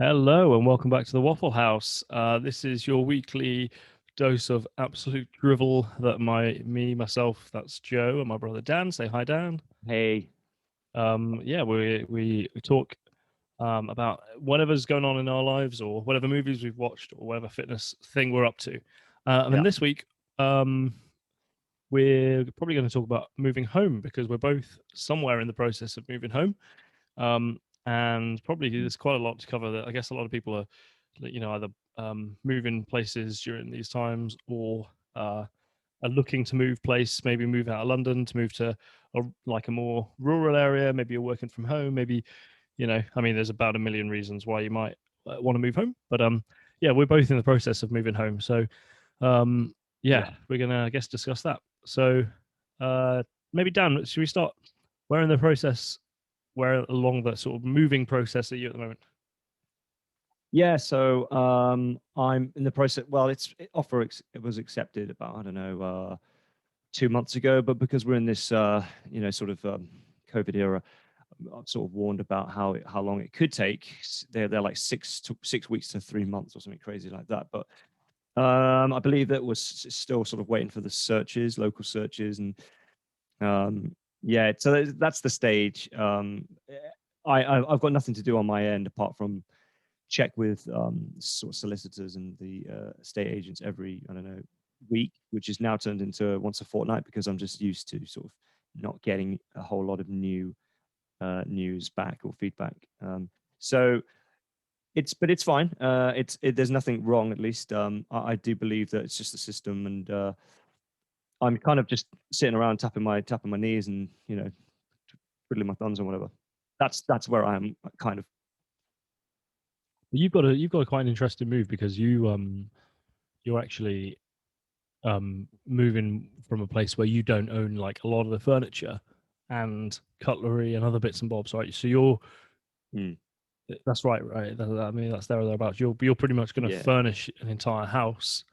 Hello and welcome back to the Waffle House. This is your weekly dose of absolute drivel that myself, that's Joe, and my brother Dan. Say hi, Dan. Hey, Yeah, we talk about whatever's going on in our lives or whatever movies we've watched or whatever fitness thing we're up to. And then yeah, this week, we're probably going to talk about moving home because we're both somewhere in the process of moving home. And probably mm, there's quite a lot to cover. That I guess a lot of people are, either moving places during these times or are looking to move place, maybe move out of London to move to a more rural area. Maybe you're working from home. Maybe I mean, there's about a million reasons why you might want to move home. But yeah, we're both in the process of moving home. So yeah, yeah, we're gonna I guess discuss that. So uh, maybe Dan, should we start? Where in the process where along the sort of moving process are you at the moment? yeah. So I'm in the process. Well, it was accepted about I don't know 2 months ago, but because we're in this sort of COVID era, I'm sort of warned about how long it could take. They're like 6 weeks to 3 months or something crazy like that. But I believe that was still sort of waiting for the searches, local searches, and yeah. So that's the stage. I've got nothing to do on my end apart from check with sort of solicitors and the estate agents every I don't know week, which is now turned into once a fortnight because I'm just used to sort of not getting a whole lot of new news back or feedback. So it's fine. There's nothing wrong at least. I do believe that it's just the system, and I'm kind of just sitting around tapping my knees and twiddling my thumbs and whatever. That's where I am kind of. You've got a quite an interesting move because you're actually moving from a place where you don't own like a lot of the furniture and cutlery and other bits and bobs, right? So Mm, that's right, right? I mean, that's there or thereabouts. You're pretty much going to yeah. furnish an entire house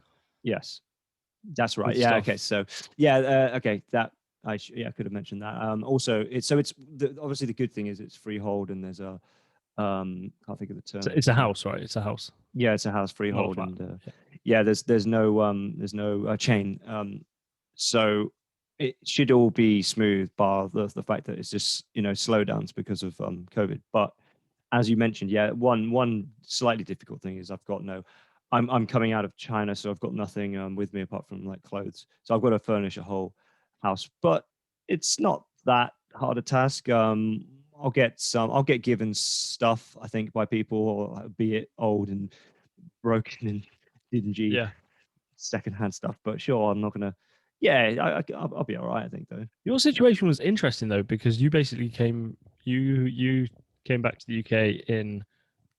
Yes. That's right. with Yeah. Okay. stuff. So, yeah. Okay. That I could have mentioned that. Also, obviously the good thing is it's freehold and there's a can't think of the So term. it's a house, right? It's a house, Yeah, it's a house not a freehold flat. and Yeah. yeah, there's no chain. So it should all be smooth, bar the fact that it's just slowdowns because of COVID. But as you mentioned, yeah, one slightly difficult thing is I'm coming out of China, so I've got nothing with me apart from like clothes. So I've got to furnish a whole house, but it's not that hard a task. I'll get given stuff I think by people, or be it old and broken and dingy Yeah. secondhand stuff. But sure, I'm not gonna. Yeah, I'll be all right. I think though. Your situation was interesting though because you basically you came back to the UK in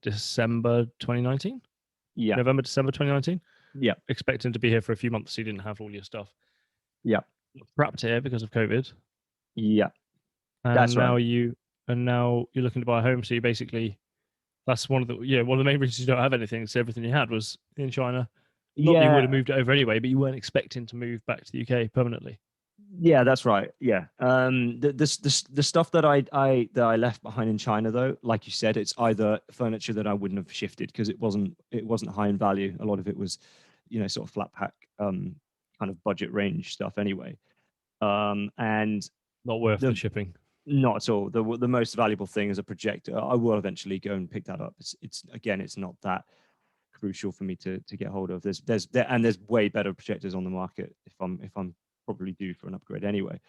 December 2019, Yeah, November December 2019, yeah, expecting to be here for a few months, so you didn't have all your stuff yeah, trapped here because of COVID, yeah. and That's right. now you're looking to buy a home. So you basically that's one of the main reasons you don't have anything. So everything you had was in China. Not that you would have Yeah, moved it over anyway, but you weren't expecting to move back to the UK permanently. yeah, that's right. Yeah. The stuff that I left behind in China, though, like you said, it's either furniture that I wouldn't have shifted because it wasn't high in value. A lot of it was, sort of flat pack, kind of budget range stuff anyway. And Not worth the the shipping. not at all. The most valuable thing is a projector. I will eventually go and pick that up. It's again, it's not that crucial for me to get hold of. There's way better projectors on the market if I'm probably due for an upgrade anyway. Right.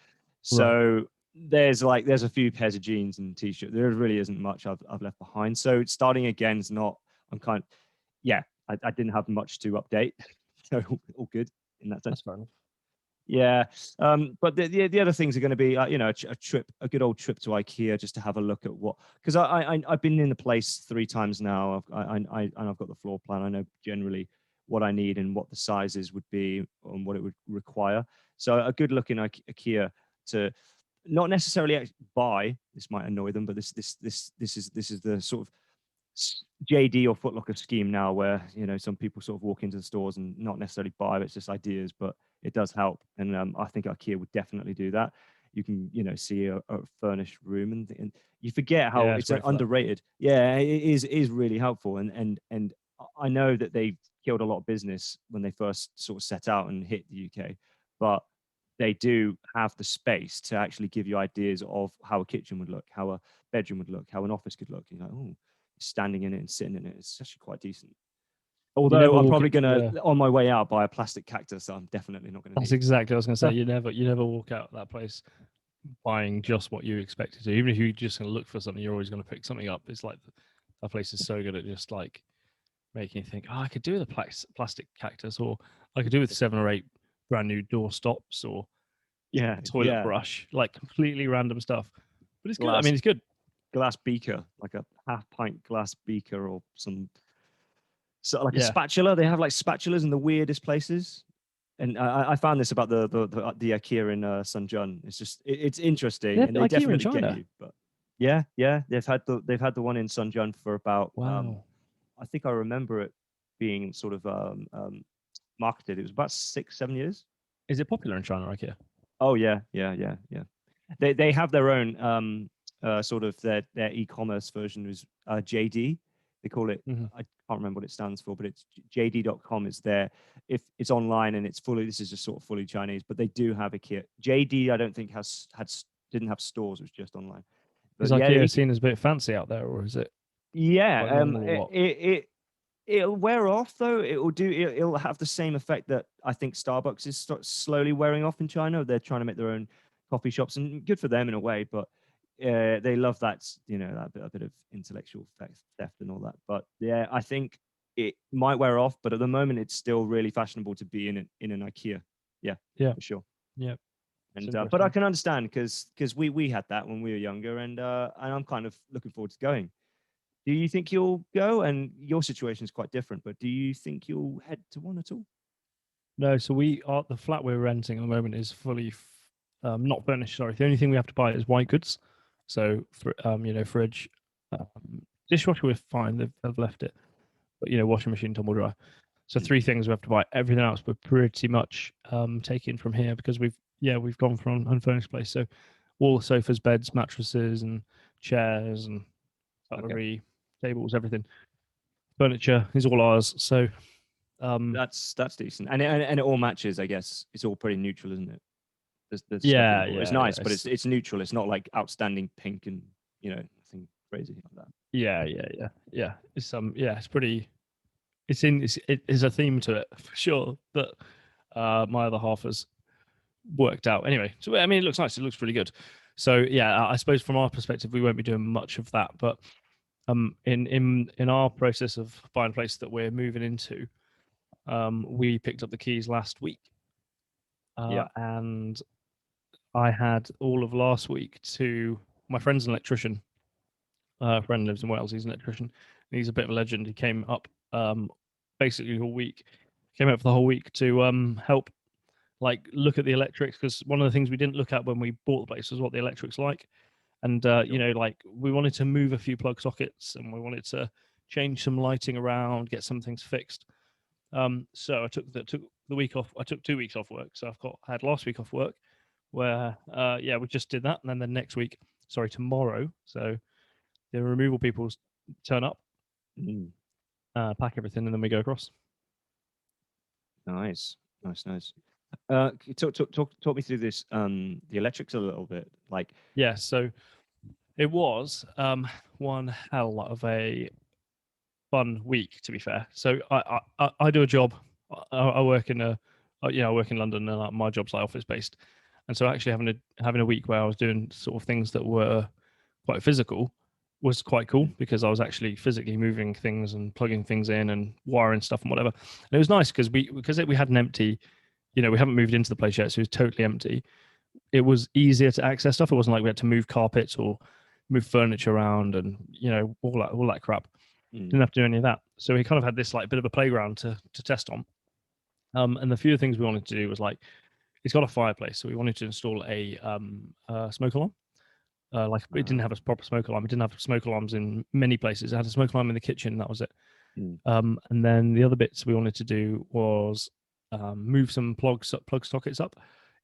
So there's a few pairs of jeans and t-shirt. There really isn't much I've left behind. So starting again is not. I'm kind. Yeah, I didn't have much to update, so all good in that That's sense. fair enough. Yeah, but the other things are going to be, a good old trip to IKEA just to have a look at what, because I've been in the place 3 times now. And I've got the floor plan. I know generally what I need and what the sizes would be and what it would require. So a good look in IKEA to not necessarily buy. This might annoy them, but this is the sort of JD or Footlocker scheme now, where some people sort of walk into the stores and not necessarily buy, it's just ideas, but it does help. And I think IKEA would definitely do that. you can see a furnished room, and you forget how Yeah, it's it's great for that. underrated. Yeah, it is really helpful, and I know that they killed a lot of business when they first sort of set out and hit the UK, but they do have the space to actually give you ideas of how a kitchen would look, how a bedroom would look, how an office could look. You're like, oh, standing in it and sitting in it, it's actually quite decent. You Although never I'm walk probably into gonna, a. on my way out, buy a plastic cactus that I'm definitely not gonna That's need. exactly what I was going to say. You never walk out of that place buying just what you expected to. Even if you're just going to look for something, you're always going to pick something up. It's like that place is so good at just like making you think, oh, I could do with a plastic cactus, or I could do with 7 or 8 brand new door stops, or Yeah, toilet yeah. brush, like completely random stuff. But it's good. I Glass mean, it's good. glass beaker, like a half pint glass beaker, or some so like a Yeah. spatula. They have like spatulas in the weirdest places. And I found this about the IKEA in Sunjun. It's just it's They interesting, have and the they IKEA in definitely get China. you. But yeah, they've had the one in Sunjun for about Wow. I think I remember it being sort of marketed. It was about 6 7 years. Is it popular in China, IKEA? Oh yeah. They have their own sort of their e-commerce version is JD. They call it. Hmm. I can't remember what it stands for, but it's JD.com. It's there. If it's online and it's fully, this is just sort of fully Chinese, but they do have IKEA. JD, I don't think didn't have stores. It was just online. Is But yeah, IKEA seen as a bit fancy out there, or is it quite yeah. normal, or what? It'll wear off though. It'll have the same effect that I think Starbucks is slowly wearing off in China. They're trying to make their own coffee shops, and good for them in a way. But they love that, a bit of intellectual theft and all that. But yeah, I think it might wear off, but at the moment, it's still really fashionable to be in an IKEA. Yeah, Yeah. for sure. Yeah. It's But I interesting. can understand because we had that when we were younger, and I'm kind of looking forward to going. Do you think you'll go? And your situation is quite different, but do you think you'll head to one at all? No, so we are the flat we're renting at the moment is fully not furnished. Sorry, the only thing we have to buy is white goods. So for fridge, um, dishwasher we're fine. They've left it, but washing machine, tumble dryer. So Mm. 3 things we have to buy. Everything else we're pretty much taking from here because we've gone from an unfurnished place. So all the sofas, beds, mattresses, and chairs and Okay, cutlery, tables, everything, furniture is all ours. So that's decent, and it all matches. I guess it's all pretty neutral, isn't it? The stuff that you yeah, bought. It's yeah. nice, but it's neutral. It's not like outstanding pink and nothing crazy like that. Yeah. It's pretty. It's a theme to it for sure that my other half has worked out. Anyway, so I mean, it looks nice. It looks really good. So yeah, I suppose from our perspective, we won't be doing much of that. But in our process of buying a place that we're moving into, we picked up the keys last week, Yeah. and I had all of last week to my friend's an electrician. Friend lives in Wales. He's an electrician. And he's a bit of a legend. He came up basically the whole week. Came up for the whole week to help like look at the electrics because one of the things we didn't look at when we bought the place was what the electrics like. And Sure. like we wanted to move a few plug sockets and we wanted to change some lighting around, get some things fixed. So I took the week off. I took 2 weeks off work. So I had last week off work where we just did that, and then the next week, sorry, tomorrow. So the removal people turn up, Mm, pack everything, and then we go across. nice. Talk me through this the electrics a little bit. Like, Yeah, so it was one hell of a fun week, to be fair. So I do a job. I work in I work in London, and my job's like office based. And so actually having a week where I was doing sort of things that were quite physical was quite cool because I was actually physically moving things and plugging things in and wiring stuff and whatever. And it was nice because we had an empty, we haven't moved into the place yet, so it was totally empty. It was easier to access stuff. It wasn't like we had to move carpets or move furniture around and all that crap. mm, Didn't have to do any of that. So we kind of had this like bit of a playground to test on. And the few things we wanted to do was like it's got a fireplace, so we wanted to install a smoke alarm. Like it didn't uh, have a proper smoke alarm. It didn't have smoke alarms in many places. It had a smoke alarm in the kitchen, and that was it. mm, And then the other bits we wanted to do was move some plug sockets up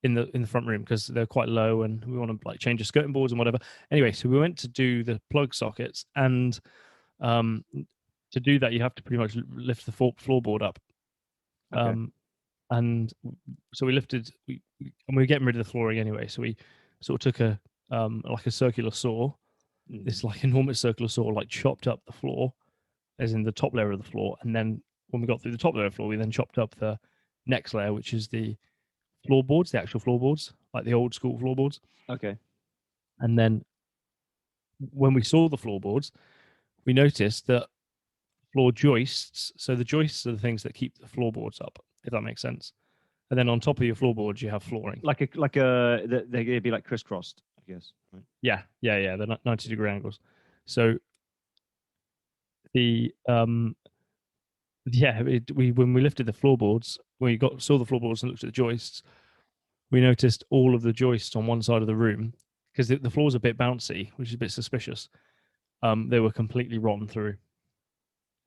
in the front room because they're quite low and we want to like change the skirting boards and whatever. Anyway, so we went to do the plug sockets, and to do that you have to pretty much lift the floorboard up. Okay. And so we lifted, and we were getting rid of the flooring anyway. So we sort of took a like a circular saw, this like enormous circular saw, like chopped up the floor, as in the top layer of the floor, and then when we got through the top layer of the floor, we then chopped up the next layer, which is the floorboards, the actual floorboards, like the old school floorboards. Okay. And then when we saw the floorboards, we noticed that floor joists, so the joists are the things that keep the floorboards up, if that makes sense. And then on top of your floorboards, you have flooring. They'd be like crisscrossed, I guess. Right? Yeah. They're 90-degree angles. So the when we lifted the floorboards, when we saw the floorboards and looked at the joists, we noticed all of the joists on one side of the room, because the floor's a bit bouncy, which is a bit suspicious. They were completely rotten through.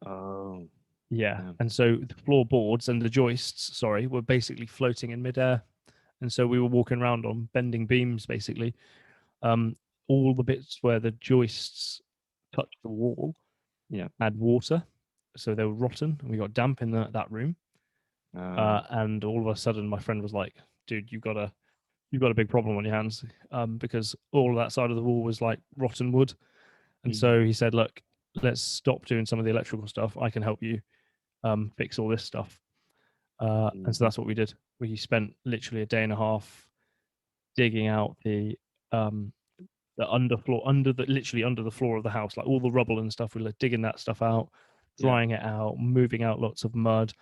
Oh. Yeah. And so the floorboards and the joists, were basically floating in midair. And so we were walking around on bending beams, basically. All the bits where the joists touched the wall had water, so they were rotten, and we got damp in that room. And all of a sudden, my friend was like, "Dude, you've got a big problem on your hands," because all of that side of the wall was like rotten wood. And so he said, "Look, let's stop doing some of the electrical stuff. I can help you fix all this stuff." And so that's what we did. We spent literally a day and a half digging out the underfloor, literally under the floor of the house, like all the rubble and stuff. We were digging that stuff out, drying it out, moving out lots of mud.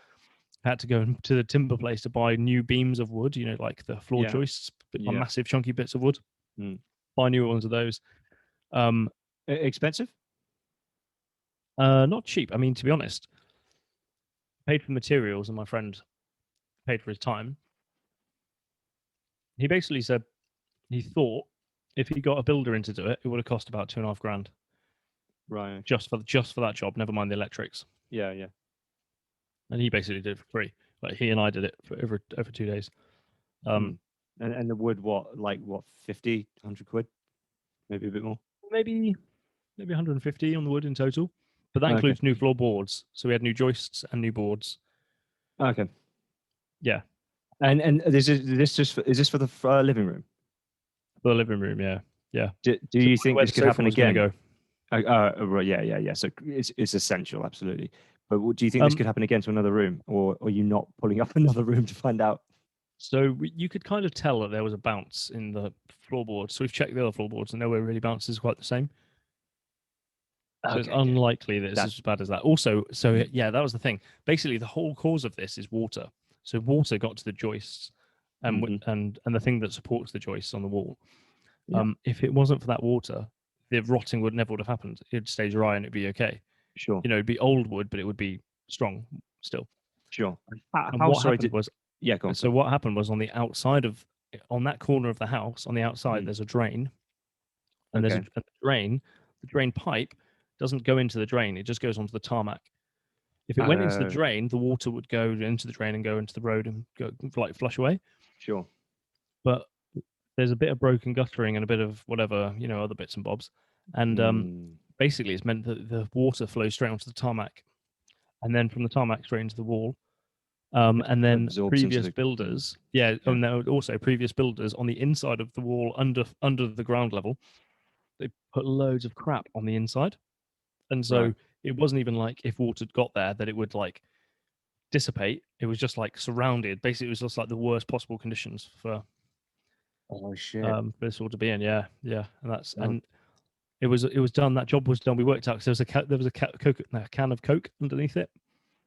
Had to go to the timber place to buy new beams of wood, like the floor joists, massive chunky bits of wood. Buy new ones of those. Expensive? Not cheap. I mean, to be honest, paid for materials, and my friend paid for his time. He basically said he thought if he got a builder in to do it, it would have cost about $2,500. Right. Just for that job, never mind the electrics. Yeah. And he basically did it for free. Like he and I did it for over 2 days. And the wood, what 50, 100 quid? Maybe a bit more. Maybe 150 on the wood in total. But that includes new floorboards. So we had new joists and new boards. Okay. Yeah. And is this for the living room? For the living room, yeah. Do you think this could happen again? Go. Yeah. So it's essential, absolutely. But do you think this could happen again to another room, or are you not pulling up another room to find out? So you could kind of tell that there was a bounce in the floorboards. So we've checked the other floorboards, and nowhere really bounces quite the same. So it's unlikely that it's as bad as that. Also, that was the thing. Basically, the whole cause of this is water. So water got to the joists, and the thing that supports the joists on the wall. If it wasn't for that water, the rotting would never have happened. It'd stay dry and it'd be okay. Sure. It'd be old wood, but it would be strong still. Sure. And what happened was, so what happened was on the outside on that corner of the house, on the outside, there's a drain, and there's a drain. The drain pipe doesn't go into the drain; it just goes onto the tarmac. If it went into the drain, the water would go into the drain and go into the road and go flush away. Sure. But there's a bit of broken guttering and a bit of whatever, other bits and bobs, and basically it's meant that the water flows straight onto the tarmac, and then from the tarmac straight into the wall. And then previous builders, and also previous builders on the inside of the wall under the ground level, they put loads of crap on the inside, and so it wasn't even like if water got there that it would like dissipate. It was just like surrounded. Basically, it was just like the worst possible conditions for for this all to be in. Yeah, and that's and it was done. That job was done. We worked out because there was a can of Coke underneath it.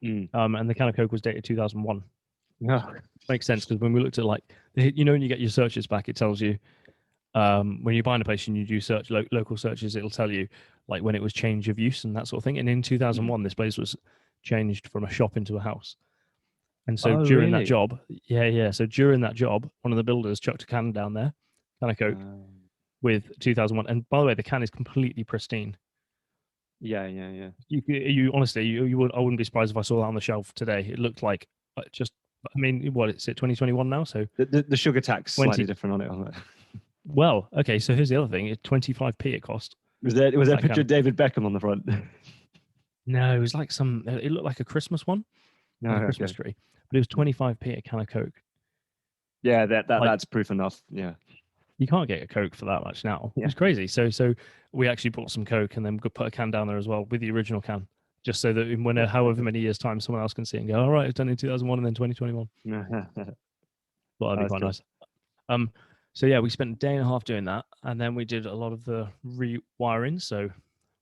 And the can of Coke was dated 2001. Yeah, makes sense because when we looked at when you get your searches back, it tells you when you're buying a place and you do search local searches, it'll tell you like when it was change of use and that sort of thing. And in 2001, this place was changed from a shop into a house. And so during that job, so during that job, one of the builders chucked a can down there, can of Coke, with 2001. And by the way, the can is completely pristine. Yeah. You honestly, I wouldn't be surprised if I saw that on the shelf today. It looked like just I mean, what is it? 2021 now, so The sugar tax 20. slightly different on it. Well, okay. So here's the other thing: it's 25p it cost Was there a that picture can. of David Beckham on the front? No, it was like some. It looked like a Christmas one, No, like a Christmas okay. tree, but it was 25p a can of Coke. Yeah, Like that's proof enough. Yeah. you can't get a Coke for that much now. Yeah. It's crazy. So we actually bought some Coke and then put a can down there as well with the original can, just so that in when however many years time someone else can see it and go, all right, it's done in 2001 and then 2021. Well, that'd be That's quite cool. nice. Um, so yeah, we spent a day and a half doing that, and then we did a lot of the rewiring. So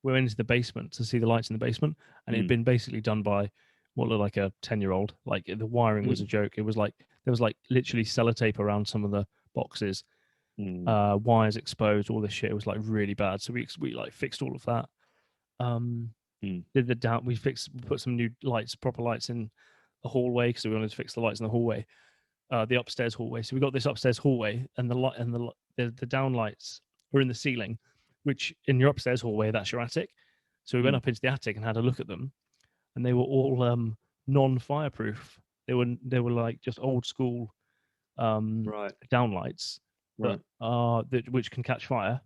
we went into the basement to see the lights in the basement, and it had Mm. been basically done by what looked like a 10-year-old. Like the wiring was a Mm. joke. It was like there was like literally sellotape around some of the boxes, Mm. wires exposed, all this shit. It was like really bad. So we like fixed all of that. Um, Mm. did the down. We put some new lights, proper lights in the hallway because we wanted to fix the lights in the hallway, the upstairs hallway. So we got this upstairs hallway, and the light and the down lights were in the ceiling, which in your upstairs hallway that's your attic. So we went Mm. up into the attic and had a look at them, and they were all non-fireproof. They were like just old school Right. downlights Right. which can catch fire,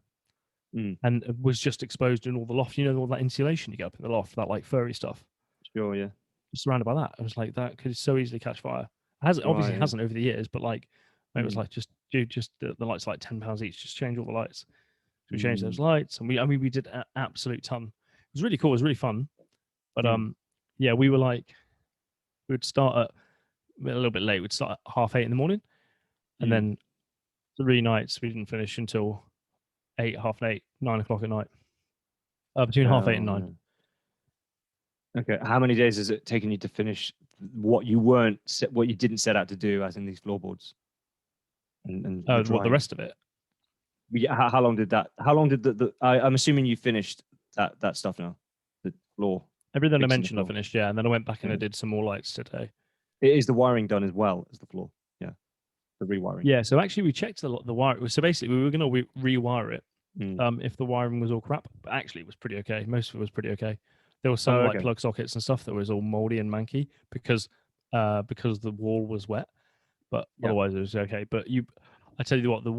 Mm. and it was just exposed in all the loft. You know, all that insulation you get up in the loft, that like furry stuff, Sure. Yeah. just surrounded by that. I was like, that could so easily catch fire. It has obviously Right. Yeah. hasn't over the years, but like it was Mm. like just dude, just the lights are like £10 each. Just change all the lights. So we changed those Mm. lights, and we did an absolute ton. It was really cool. It was really fun. But Mm. yeah, we were like we'd start at a little bit late. We'd start at 8:30 in the morning, and Mm. then 3 nights we didn't finish until 8, half 8, 9 o'clock at night. Between half 8 and Oh, 9. no. Okay. How many days has it taken you to finish what you didn't set out to do, as in these floorboards and the What the drying? rest of it? Yeah, how long did that? How long did I'm assuming you finished that stuff now, the floor, Everything I fixing the mentioned, I floor. finished. Yeah, and then I went back and I Yeah. did some more lights today. Is the wiring done as well as the floor? Yeah, the rewiring. Yeah, so actually we checked the wire. So basically, we were going to rewire it Mm. if the wiring was all crap. But actually, it was pretty okay. Most of it was pretty okay. There were some Oh, like okay. plug sockets and stuff that was all moldy and manky because the wall was wet. But Yeah. otherwise, it was okay. But I tell you what, the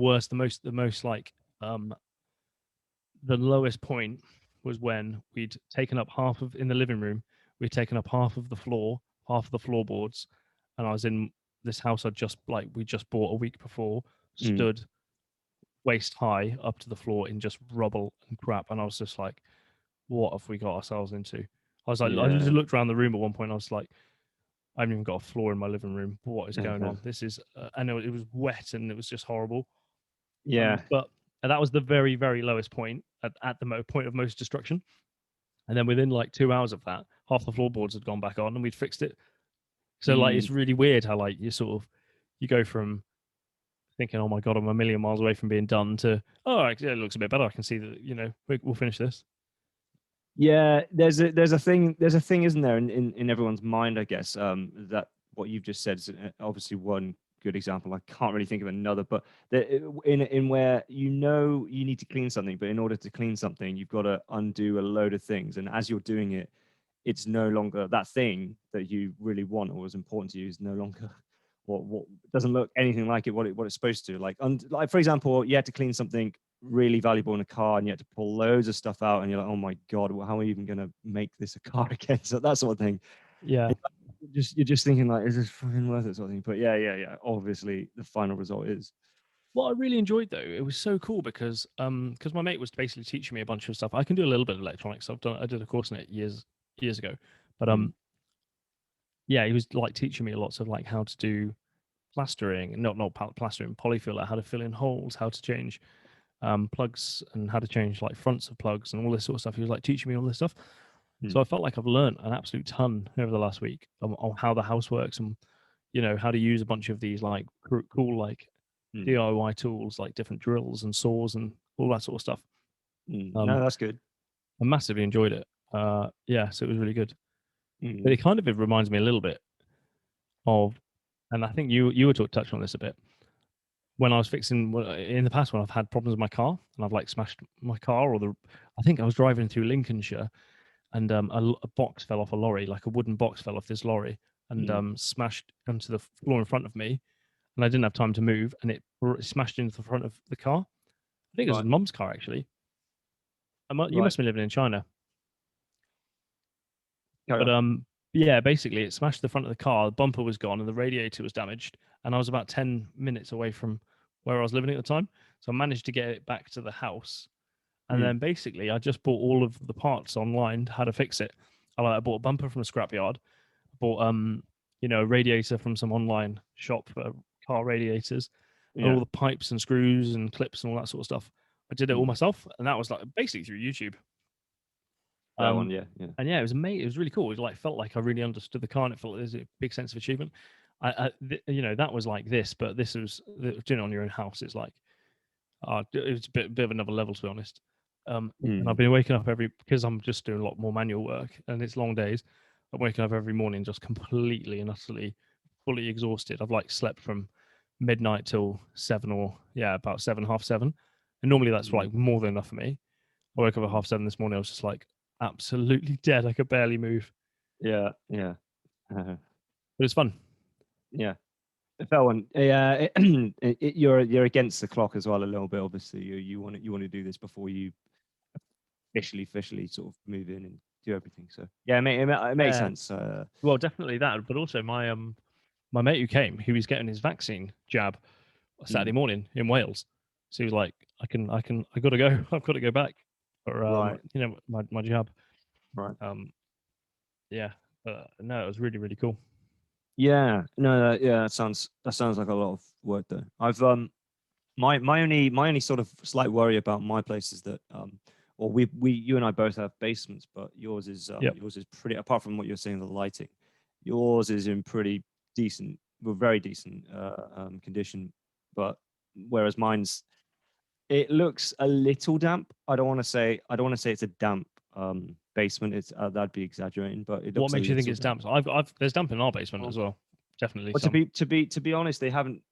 most like the lowest point was when we'd taken up half of in the living room. We'd taken up half of the floor, half of the floorboards, and I was in this house we just bought a week before, Mm. stood waist high up to the floor in just rubble and crap, and I was just like, what have we got ourselves into? I was like, I just Yeah. looked around the room at one point. I was like, I haven't even got a floor in my living room. What is going Uh-huh. on? This is, I know it was wet and it was just horrible. Yeah. But that was the very, very lowest point at the point of most destruction. And then within like 2 hours of that, half the floorboards had gone back on and we'd fixed it. So like Mm. it's really weird how like you go from thinking, oh my god, I'm a million miles away from being done to yeah, it looks a bit better. I can see that we'll finish this. Yeah, there's a thing, isn't there, in everyone's mind, I guess, that what you've just said is obviously one good example. I can't really think of another, but in where you need to clean something, but in order to clean something, you've got to undo a load of things, and as you're doing it, it's no longer that thing that you really want or was important to you is no longer what doesn't look anything like it what it's supposed to. Like for example, you had to clean something really valuable in a car and you had to pull loads of stuff out and you're like, oh my god, well, how are you even going to make this a car again? So that sort of thing. Yeah. You're just thinking like, is this fucking worth it, sort of thing. But yeah, obviously the final result is. What I really enjoyed though, it was so cool because my mate was basically teaching me a bunch of stuff. I can do a little bit of electronics. I did a course in it years ago, but Mm. yeah, he was like teaching me lots of like how to do plastering, not plastering, polyfiller, how to fill in holes, how to change plugs, and how to change like fronts of plugs and all this sort of stuff. He was like teaching me all this stuff, Mm. so I felt like I've learned an absolute ton over the last week on how the house works and how to use a bunch of these like cool like Mm. DIY tools like different drills and saws and all that sort of stuff. Mm. Um, No, that's good. I massively enjoyed it. Yeah, so it was really good. But Mm. it reminds me a little bit of, and I think you were touching on this a bit when I was fixing in the past when I've had problems with my car and I've like smashed my car I think I was driving through Lincolnshire and a box fell off a lorry, like a wooden box fell off this lorry, and smashed onto the floor in front of me, and I didn't have time to move, and it smashed into the front of the car. I think it was Right. his mum's car actually. You Right. must be living in China, Carry but on. yeah, basically it smashed the front of the car. The bumper was gone, and the radiator was damaged. And I was about 10 minutes away from where I was living at the time, so I managed to get it back to the house. And Mm. then basically, I just bought all of the parts online, how to fix it. I bought a bumper from a scrapyard, bought a radiator from some online shop for car radiators, and all Yeah. the pipes and screws and clips and all that sort of stuff. I did it all Mm. myself, and that was like basically through YouTube. That one. Um, Yeah. Yeah. and yeah, it was amazing. It was really cool. It like felt like I really understood the car, and it felt like there's a big sense of achievement. That was like this, but this was doing it on your own house. It's like it was a bit of another level, to be honest. And I've Mm. been waking up because I'm just doing a lot more manual work and it's long days. I'm waking up every morning just completely and utterly fully exhausted. I've like slept from midnight till 7 or yeah, about 7, half 7. And normally that's Mm. like more than enough for me. I woke up at Mm. 7:30 this morning. I was just like absolutely dead. I could barely move, Yeah. Yeah. but it's fun. Yeah. That one. Yeah. You're against the clock as well a little bit. Obviously, you want to do this before you officially sort of move in and do everything. So yeah, it makes Yeah. sense. Well, definitely that, but also my mate who came, he was getting his vaccine jab Saturday Mm. morning in Wales. So he was like, I got to go. I've got to go back for Right. my jab. Right. Um, yeah, but no, it was really really cool. Yeah. No. Yeah. That sounds like a lot of work though. I've my only sort of slight worry about my place is that well we you and I both have basements, but Yep. yours is pretty, apart from what you're saying, the lighting, yours is in pretty decent, well, very decent condition, but whereas mine's, it looks a little damp. I don't want to say it's a damp basement. It's that'd be exaggerating, but it What looks a makes you think little it's damp. damp? I've there's damp in our basement Well, as well. Definitely well, to some. be to be to be honest, they haven't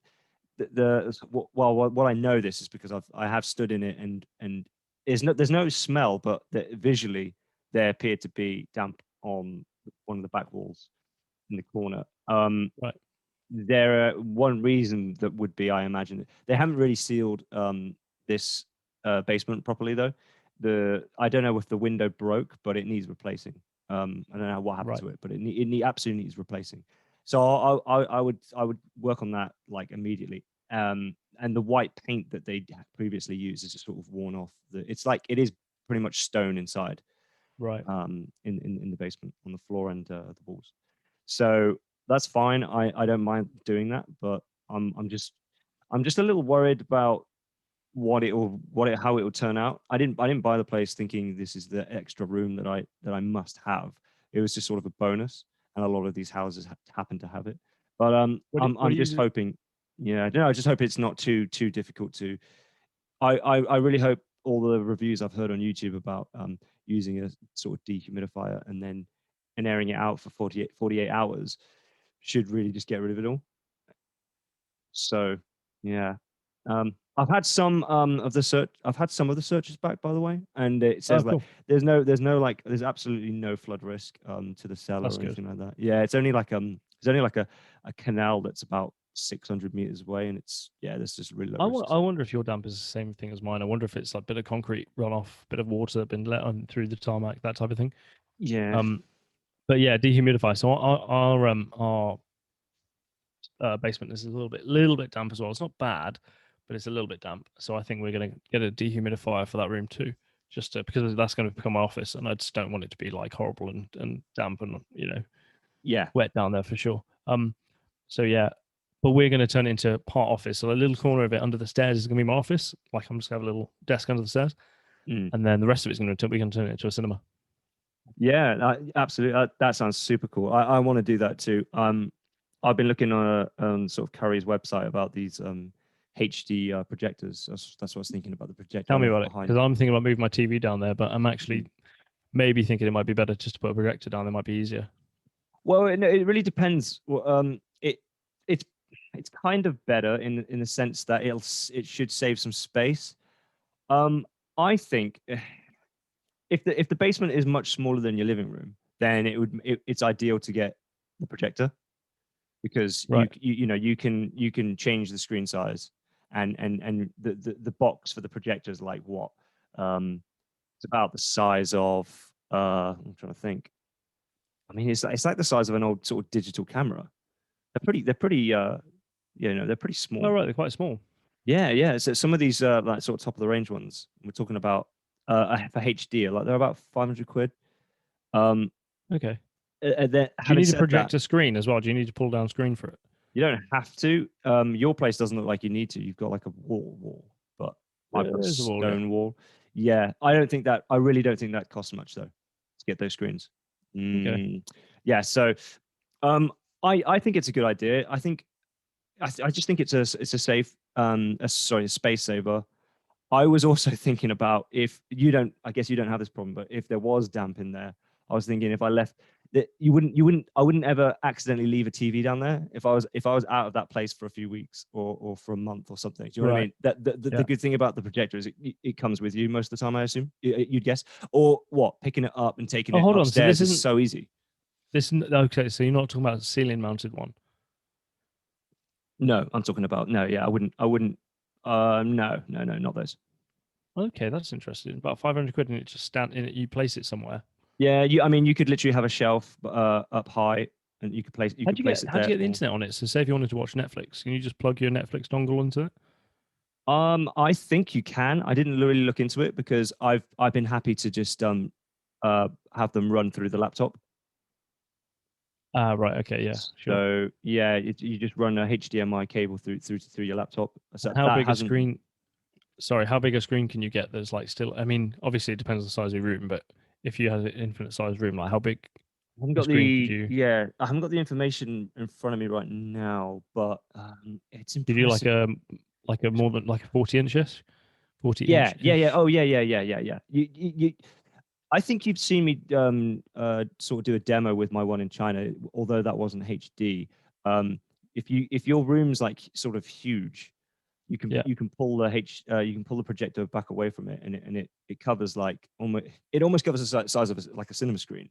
well, what I know this is because I have stood in it, and there's no smell, but visually there appeared to be damp on one of the back walls in the corner. Right. There are one reason that would be, I imagine, they haven't really sealed this basement properly though. I don't know if the window broke, but it needs replacing. I don't know what happened Right. to it, but it absolutely needs replacing. So I would work on that like immediately. And the white paint that they previously used is just sort of worn off. It's like it is pretty much stone inside, Right. in the basement on the floor and the walls. So that's fine. I don't mind doing that, but I'm just a little worried about how it will turn out. I didn't buy the place thinking this is the extra room that I must have. It was just sort of a bonus, and a lot of these houses happen to have it. But What I'm do just you? hoping, yeah, no, I just hope it's not too difficult to. I really hope all the reviews I've heard on YouTube about using a sort of dehumidifier and airing it out for 48 hours should really just get rid of it all. So yeah, I've had some of the search. I've had some of the searches back, by the way, and it Oh, says like cool. there's absolutely no flood risk to the cellar That's or good. anything like that. Yeah, it's only like a canal that's about 600 meters away, and it's, yeah, there's just really low risk. I So wonder if your damp is the same thing as mine. I wonder if it's like a bit of concrete runoff, bit of water been let on through the tarmac, that type of thing. yeah, Um, but yeah, dehumidifier. So our basement is a little bit damp as well. It's not bad, but it's a little bit damp. So I think we're gonna get a dehumidifier for that room too, just because that's going to become my office, and I just don't want it to be like horrible and damp and yeah, wet down there for sure. So yeah, but we're going to turn it into part office. So a little corner of it under the stairs is going to be my office. Like I'm just gonna have a little desk under the stairs, mm. and then the rest of it's going to we're going to turn it into a cinema. Yeah, absolutely. That sounds super cool. I want to do that too. I've been looking on sort of Curry's website about these HD projectors. That's what I was thinking about, the projector Tell I me have about it, behind. because I'm thinking about moving my TV down there, but I'm Mm. actually maybe thinking it might be better just to put a projector down there. Might be easier. Well, it really depends. Well, it's it's kind of better in the sense that it should save some space. Um, I think if the basement is much smaller than your living room, then it's ideal to get the projector. because Right. you can change the screen size, and the box for the projector is like what, it's about the size of, I'm trying to think. I mean, it's like the size of an old sort of digital camera. They're pretty they're pretty Oh, small. right. They're quite small. Yeah, yeah. So some of these like sort of top of the range ones we're talking about for HD, like they're about 500 quid. Um, Okay. then Do you having need a said that, projector screen as well? Do you need to pull down screen for it? you don't have to. Your place doesn't look like you need to. You've got like a wall, but I've got a There's a wall, yeah. stone wall. Yeah, I don't think that. I really don't think that costs much though to get those screens. Okay. Yeah, so um, I think it's a good idea. I just think it's a safe sorry, a space saver. I was also thinking about, if you don't, I guess you don't have this problem, but if there was damp in there, I was thinking if I left that, I wouldn't ever accidentally leave a TV down there if I was out of that place for a few weeks or for a month or something. Do you know what I Right. mean? That the Yeah. good thing about the projector is it comes with you most of the time, I assume. You'd guess, or what? Picking it up and taking Oh, it hold on. So upstairs is so easy. okay. So you're not talking about a ceiling mounted one. No, I'm talking about no. Yeah, I wouldn't. No, no, no, not those. Okay, that's interesting. About 500 quid, and it just stand in it. You place it somewhere. Yeah, I mean, you could literally have a shelf up high, and you could place it How'd there. you get the Or internet on it? So say if you wanted to watch Netflix, can you just plug your Netflix dongle into it? I think you can. I didn't really look into it because I've been happy to just have them run through the laptop. Ah, right. Okay. Yeah. Sure. So yeah, you just run a HDMI cable through your laptop. So And how that big a hasn't. screen? Sorry, how big a screen can you get? That's like still. I mean, obviously it depends on the size of your room, but if you had an infinite size room, like how big I haven't a got screen could you? I haven't got the information in front of me right now, but it's Could you impressive. like a more than like a 40 inches, 40 Yeah, inch yeah, yeah. ish? Oh, yeah, yeah, yeah, yeah, yeah. I think you've seen me sort of do a demo with my one in China, although that wasn't HD. If your room's like sort of huge, Yeah. you can pull the you can pull the projector back away from it, and it covers like almost covers the size of like a cinema screen.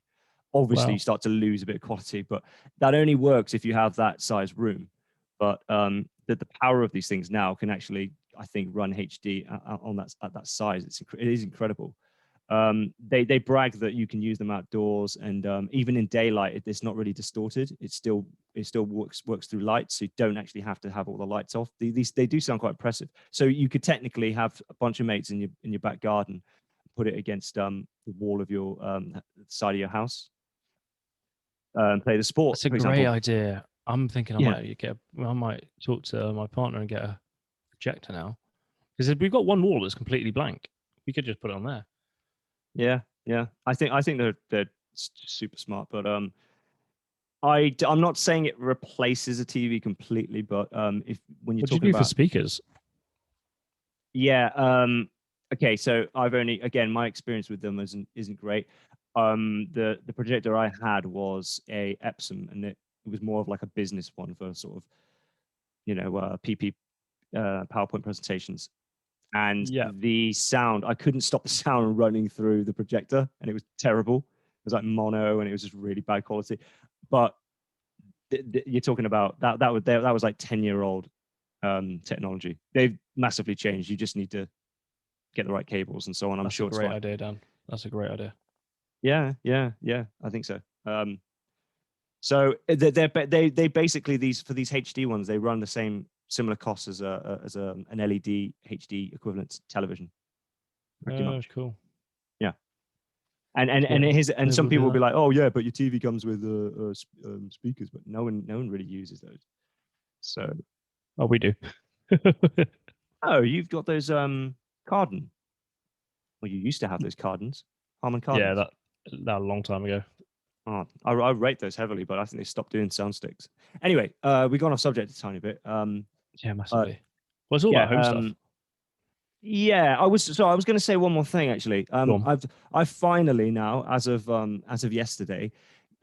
Obviously, you Wow. start to lose a bit of quality, but that only works if you have that size room. But the power of these things now can actually, I think, run HD on that at that size. It is incredible. They brag that you can use them outdoors, and even in daylight, it's not really distorted. It still works through light, so you don't actually have to have all the lights off. These they do sound quite impressive. So you could technically have a bunch of mates in your back garden, put it against the wall of your side of your house, play the sport, That's a for great example. idea. I'm thinking Yeah, I might talk to my partner and get a projector now because we've got one wall that's completely blank. We could just put it on there. yeah, yeah. I think they're super smart, but I'm not saying it replaces a TV completely, but if when you're What do you talking do for about. speakers? Yeah. Okay. So I've only, again, my experience with them isn't great. The projector I had was a Epson, and it was more of like a business one for sort of PP PowerPoint presentations. And Yeah. the sound, I couldn't stop the sound running through the projector, and it was terrible. It was like mono, and it was just really bad quality. But you're talking about that was like 10-year-old technology. They've massively changed. You just need to get the right cables and so on. I'm That's a sure it's great fine. idea, Dan. That's a great idea. Yeah, yeah, yeah. I think so. So they basically, these for these HD ones, they run the same similar costs as an LED HD equivalent television, pretty Oh, much. cool. Yeah. And Yeah, and maybe some we'll do people will be that. like, oh yeah, but your TV comes with speakers, but no one really uses those. So Oh, we do. oh, you've got those Carden. Well, you used to have those Cardens, Harman Yeah, Kardons. that a long time ago. Oh, I rate those heavily, but I think they stopped doing sound sticks. Anyway, we gone off subject a tiny bit. Yeah, Uh, massively. Well, it's all yeah, about home stuff. yeah. I was going to say one more thing actually. Go on. I've finally now, as of yesterday,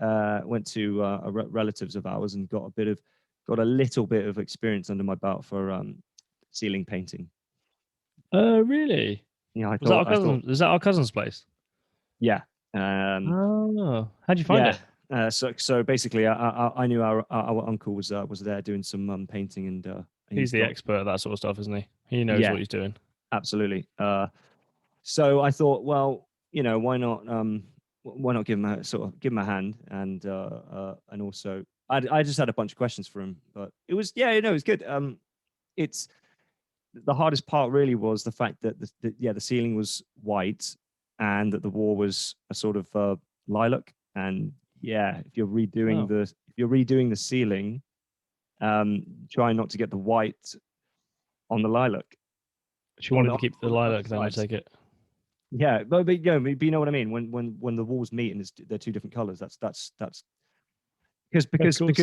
went to relatives of ours and got a little bit of experience under my belt for ceiling painting. Really? Yeah, Was that our I thought, cousin? Is that our cousin's place? yeah, Oh, how'd you find yeah. it? So basically, I knew our uncle was there doing some painting, and He's he's the got, expert at that sort of stuff, isn't he? He knows yeah, what he's doing. absolutely. So I thought, well, why not give him a give him a hand, and also I just had a bunch of questions for him, but it was, yeah, it was good. It's the hardest part really was the fact that the ceiling was white and that the wall was a sort of lilac. And yeah, Oh, if you're redoing the ceiling, try not to get the white on the lilac she wanted to keep the on the lilac then, I sides. take it. Yeah, but you know what I mean. When the walls meet and they're two different colors, that's because Of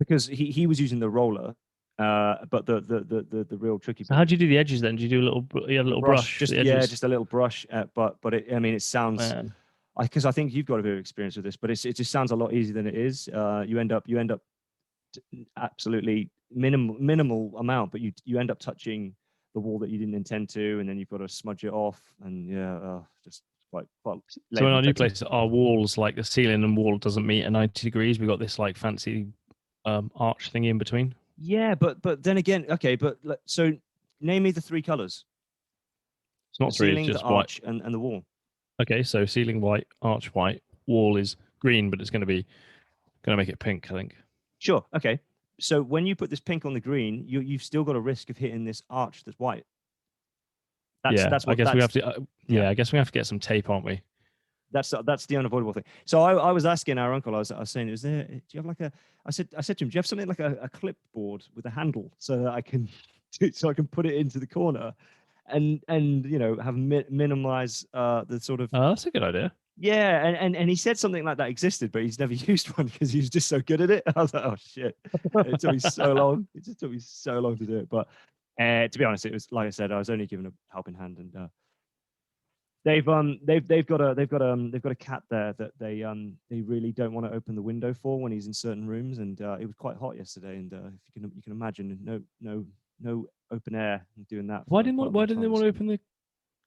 course, yeah. he was using the roller, but the real tricky So bit how do you do the edges then? Do you do a little, you had a little brush, brush for just the yeah, edges? just a little brush. But it, I mean, it sounds, Man, because I think you've got a bit of experience with this, but it just sounds a lot easier than it is. You end up absolutely minimal amount, but you end up touching the wall that you didn't intend to, and then you've got to smudge it off, and yeah, just quite so in labor our new intensive. place, our walls, like the ceiling and wall doesn't meet at 90 degrees. We've got this like fancy arch thingy in between. Yeah, but then again, okay, but so name me the three colors: It's the not three, it's ceiling, the just white. arch, and the wall. Okay, so ceiling white, arch white, wall is green, but it's gonna make it pink, I think. Sure. Okay. So when you put this pink on the green, you've still got a risk of hitting this arch that's white. That's Yeah, that's what that's yeah. I guess we have to get some tape, aren't we? That's the unavoidable thing. So I was asking our uncle. I was saying, is there? Do you have like a? I said to him, do you have something like a clipboard with a handle so that I can so I can put it into the corner, and have minimize the sort of. Oh, that's a good idea. Yeah, and he said something like that existed, but he's never used one because he was just so good at it. I was like, oh shit, it took me so long. It just took me so long to do it. But to be honest, it was like I said, I was only given a helping hand, and they've got a cat there that they really don't want to open the window for when he's in certain rooms, and it was quite hot yesterday, and if you can imagine, no open air and doing that for quite a Why long didn't they time. want to So open the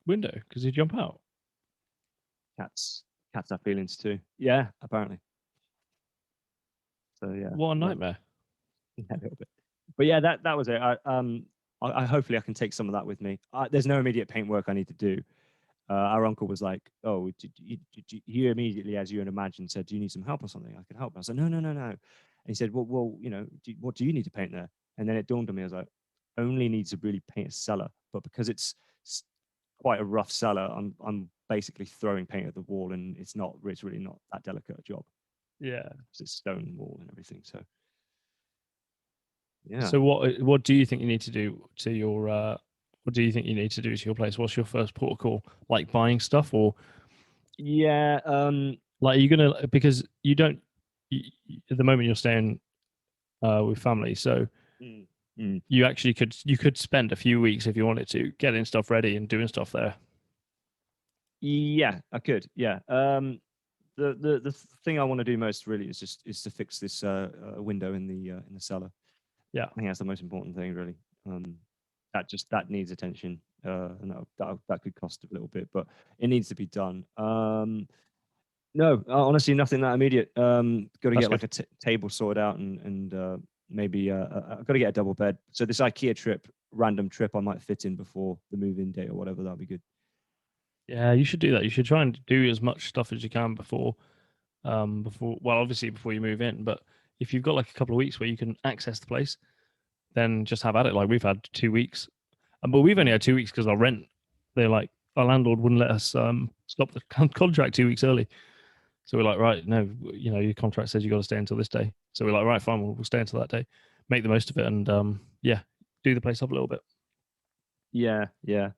window? Because you jump out. cats have feelings too. Yeah, apparently. So yeah, What a yeah. nightmare. Yeah, a little bit. But yeah, that was it. I hopefully I can take some of that with me. There's no immediate paint work I need to do. Our uncle was like, "Oh, he immediately, as you would imagine, said, do you need some help or something? I can help." I said, "No, no, no, no." And he said, "Well, what do you need to paint there?" And then it dawned on me, I was like, "Only need to really paint a cellar, but because it's quite a rough cellar, I'm basically throwing paint at the wall, and it's really not that delicate a job Yeah. because it's stone wall and everything." So yeah. So what do you think you need to do to your what do you think you need to do to your place? What's your first port of call? Like buying stuff, or Yeah, like are you gonna, because you don't at the moment you're staying with family, so mm, mm. you could spend a few weeks if you wanted to getting stuff ready and doing stuff there. Yeah, I could. Yeah. The thing I want to do most really is to fix this window in the cellar. Yeah. I think that's the most important thing, really. That needs attention, and that could cost a little bit, but it needs to be done. No, honestly, nothing that immediate. Got to That's get like good. a table sorted out, and maybe I've got to get a double bed. So this IKEA random trip, I might fit in before the move-in date or whatever. That'd be good. Yeah, you should do that. You should try and do as much stuff as you can before well, obviously before you move in, but if you've got like a couple of weeks where you can access the place, then just have at it. Like we've had 2 weeks. But we've only Mm. had 2 weeks because our rent, they're like, our landlord wouldn't let us stop the contract 2 weeks early. So we're like, right, no, your contract says you got to stay until this day. So we're like, right, fine, we'll stay until that day, make the most of it, and yeah, do the place up a little bit. Yeah, yeah.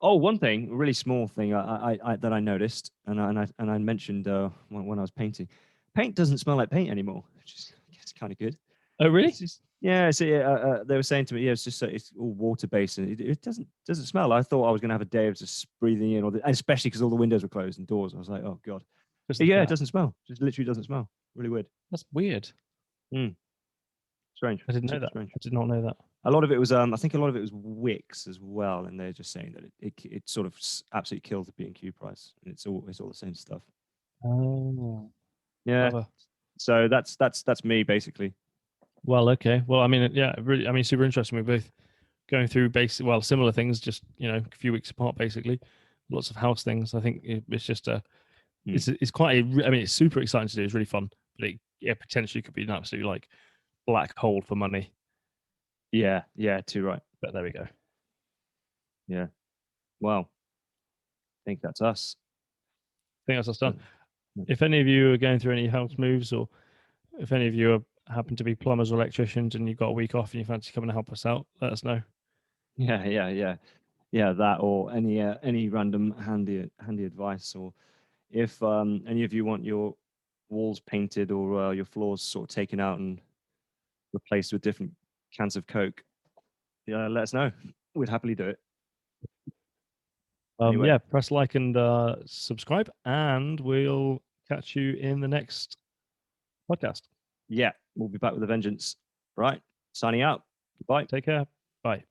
Oh, one thing, a really small thing that I noticed, and I mentioned when I was painting, paint doesn't smell like paint anymore, which is, I guess, kind of good. Oh, It's really? just, yeah. So they were saying to me, yeah, it's just it's all water based, and it doesn't smell. I thought I was going to have a day of just breathing in, and especially because all the windows were closed and doors. I was like, oh god. Just But like yeah, it that. doesn't smell. Just literally doesn't smell. Really weird. That's weird. Mm, strange. I didn't know Super that. strange. I did not know that. A lot of it was I think a lot of it was wicks as well, and they're just saying that it sort of absolutely killed the B&Q price, and it's all the same stuff. Oh, Yeah, clever. So that's me basically. Well, okay. Well, I mean, yeah, really, I mean, super interesting. We're both going through well, similar things, just a few weeks apart, basically. Lots of house things. I think it's just Hmm. it's quite I mean, it's super exciting to do. It's really fun, but it potentially could be an absolute like black hole for money. Yeah, yeah, too right. But there we go. Yeah. Well, I think that's us. I think that's us done. Yeah. If any of you are going through any house moves, or if any of you happen to be plumbers or electricians and you've got a week off and you fancy coming to help us out, let us know. Yeah, yeah, yeah. Yeah, that or any random handy advice, or if any of you want your walls painted or your floors sort of taken out and replaced with different cans of Coke, yeah, let us know. We'd happily do it. Anyway, Yeah, press like and subscribe, and we'll catch you in the next podcast. yeah, we'll be back with a vengeance. Right, signing out. Bye. Take care. Bye.